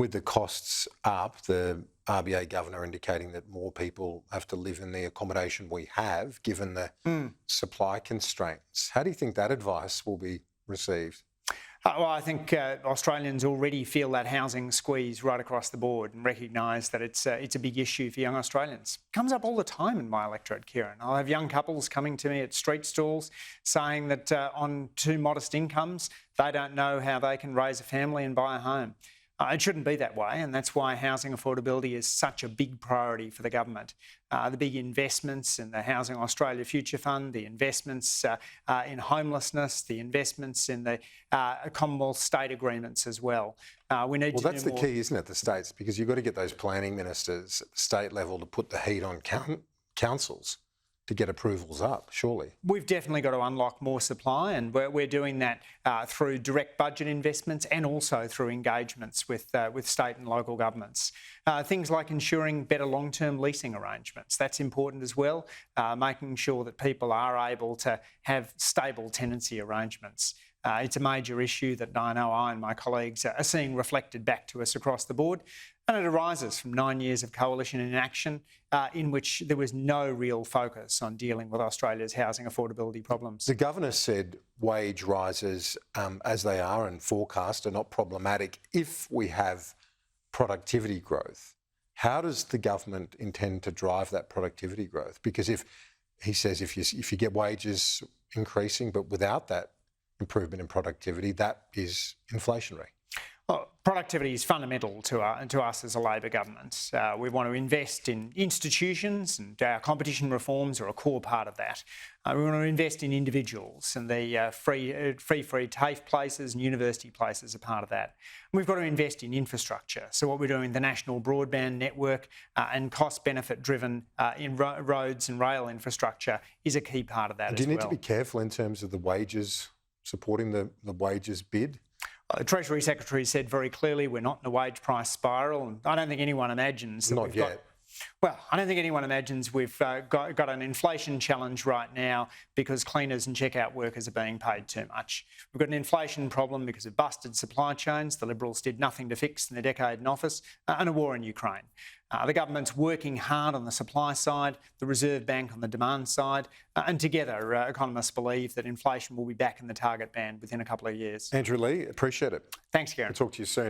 With the costs up, the RBA governor indicating that more people have to live in the accommodation we have, given the supply constraints. How do you think that advice will be received? Well, I think Australians already feel that housing squeeze right across the board and recognise that it's a big issue for young Australians. It comes up all the time in my electorate, Kieran. I'll have young couples coming to me at street stalls saying that on too modest incomes, they don't know how they can raise a family and buy a home. It shouldn't be that way, and that's why housing affordability is such a big priority for the government. The big investments in the Housing Australia Future Fund, the investments in homelessness, the investments in the Commonwealth state agreements as well. We need to do more. That's the key, isn't it, the states? Because you've got to get those planning ministers at the state level to put the heat on councils to get approvals up, surely. We've definitely got to unlock more supply, and we're doing that through direct budget investments and also through engagements with state and local governments. Things like ensuring better long-term leasing arrangements. That's important as well, making sure that people are able to have stable tenancy arrangements. It's a major issue that I know I and my colleagues are seeing reflected back to us across the board. And it arises from 9 years of coalition inaction in which there was no real focus on dealing with Australia's housing affordability problems. The Governor said wage rises, as they are and forecast, are not problematic if we have productivity growth. How does the government intend to drive that productivity growth? Because if you get wages increasing, but without that improvement in productivity, that is inflationary. Well, productivity is fundamental to us as a Labor government. We want to invest in institutions, and our competition reforms are a core part of that. We want to invest in individuals, and the free TAFE places and university places are part of that. And we've got to invest in infrastructure. So what we're doing, the national broadband network and cost-benefit driven in roads and rail infrastructure is a key part of that as well. Do you need to be careful in terms of the wages, supporting the wages bid? The Treasury Secretary said very clearly we're not in a wage price spiral, and I don't think anyone imagines that I don't think anyone imagines we've got an inflation challenge right now because cleaners and checkout workers are being paid too much. We've got an inflation problem because of busted supply chains the Liberals did nothing to fix in their decade in office, and a war in Ukraine. The government's working hard on the supply side, the Reserve Bank on the demand side, and together economists believe that inflation will be back in the target band within a couple of years. Andrew Leigh, appreciate it. Thanks, Kieran. I'll talk to you soon.